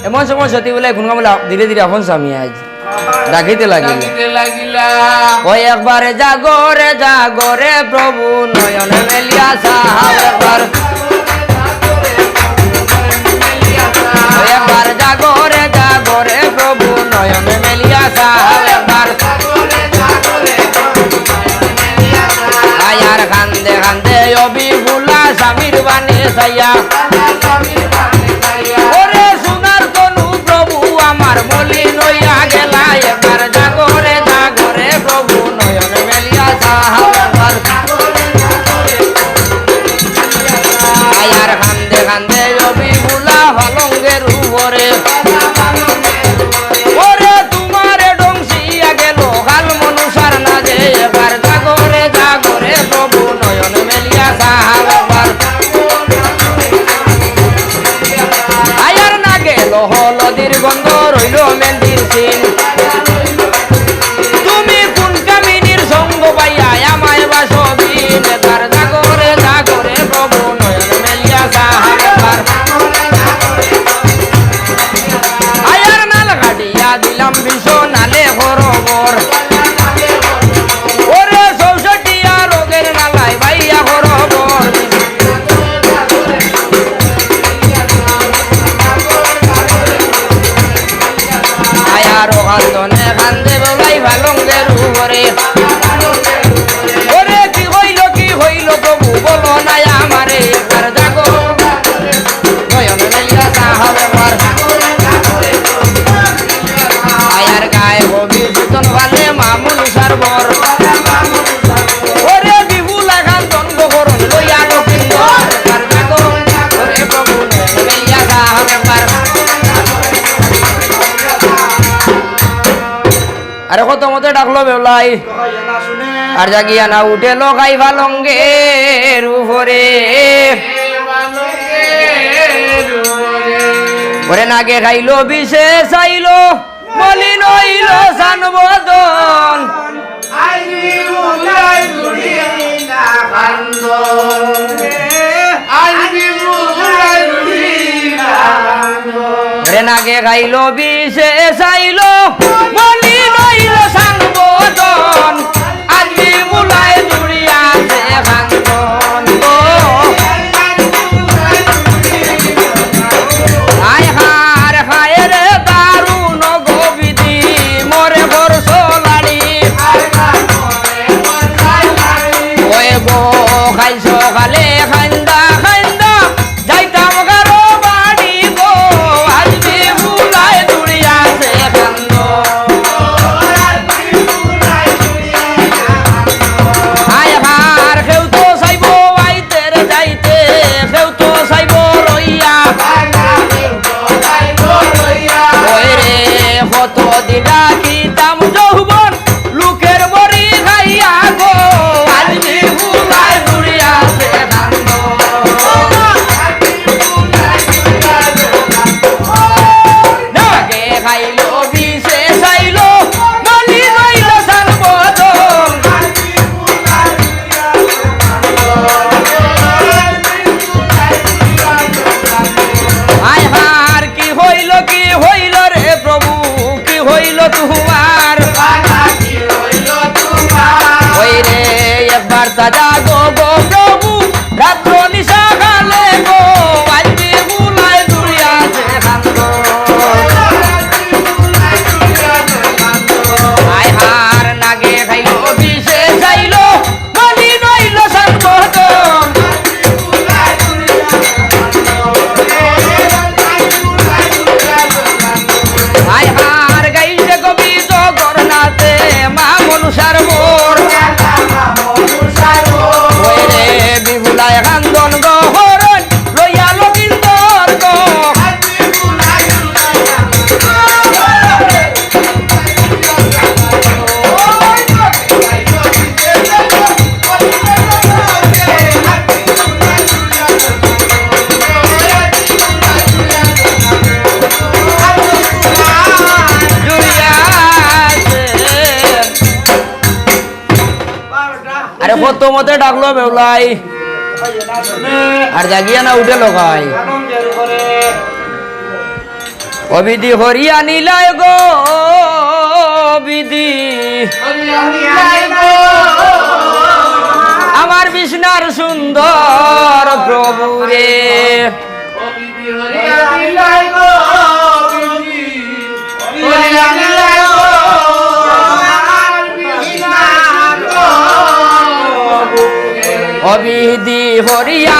এমন সময় সতী বলে গুনগান বলে ধীরে ধীরে আপন স্বামী আজ ডাকিতে লাগিলা ওই একবারে জাগরে প্রভু নয়ন মেলিয়া সাহাব একবার জাগরে প্রভু নয়ন মেলিয়া সাহাব একবার আয়ার কান্দে অবিভুলা স্বামীর বাণী সাইয়া ওরে সোনার তনু প্রভু আমার মলিন হইয়া গেলা একবার জাগরে প্রভু নয়ন মেলিয়া সাহাব আয়ার কান্দে অবিভুলা হলঙ্গের উপরে ওরে তোমারে ডংসিয়া গেল কাল মনুষার না যে এবার জাগরে প্রভু নয়ন মেলিয়া সাহাব আয়ার না গেল হলদির গন্ধ রইল মেন্দির সিন তুমি কোন কামিনীর সঙ্গ পাইয়া আমায় বাসবিন এবার জাগরে প্রভু নয়ন মেলিয়া সাহাব আয়ার নাল গাড়িয়া দিলাম ভীষণ নালে বরবর ওরে ৬৪ রোগের নালায় ভাইয়া বরবর আয়ার কান্দে বলাই ভালঙ্গের উপরে ওরে কি হইল প্রভু বলো না আমারে একবার জাগো নয়ন মেলিয়া সাহাব আয়ার গায়ে হবি সুতন ভালে মামুন সারবর ওরে বিপুলা খান দণ্ড করণ লইয়া লক্ষিন্দর একবার জাগো ওরে প্রভু নয়ন মেলিয়া সাহাব একবার আরে কত মতে ডাকলো বেউলাই আর জাগিয়া না উঠে লোকাই ভালঙ্গের উপরে ওরে নাগে খাইলো বিষে চাইলো মলিন হইল সানবদন ওরে নাগে খাইলো বিষে চাইলো মলিন হইল সানবদন আজি মুলাই জুড়িয়াছে খান্দন আয় হার খায় রে দারুণ গোবিদি মরে বরসলাড়ি ওই গো খাইছ খালে খান্দা যাইতাম গারো বাড়ি গো আজকে মুলাই জুড়িয়াছে খান্দন আয় হার কেউ তো চাইব আইতের যাইতে কেউ তো চাইব রইয়া ওই রে কত দিনা কিতাম যৌবন লোকের বড়ি খাইয়া গো আজকে মুলাই জুড়িয়াছে নাগে খাইলো বিষে চাইলো মলি নইল সানবদন আয় হার কি হইল রে প্রভু কি হইল তোমার ওই রে একবার তাজা গো প্রভু রাত্র নিশা খালে গো আজকে মুলাই জুড়িয়াছে আয় হার নাগে খাইলো বিষে চাইলো মলি নইল সানবদন আয় হার গাইছে কবি জগন্নাথে মা মনুষার মোর ওই রে বিপুলায় কান্দন গহরণ লইয়া লক্ষিন্দর গো আরে কত মতে ডাকলো বেউলাই আর জাগিয়া না উঠে লোকাই অবিধি হরিয়া নিলয় গো বিধি আমার বিষ্ণার সুন্দর প্রভু রে অবিধি হরিয়া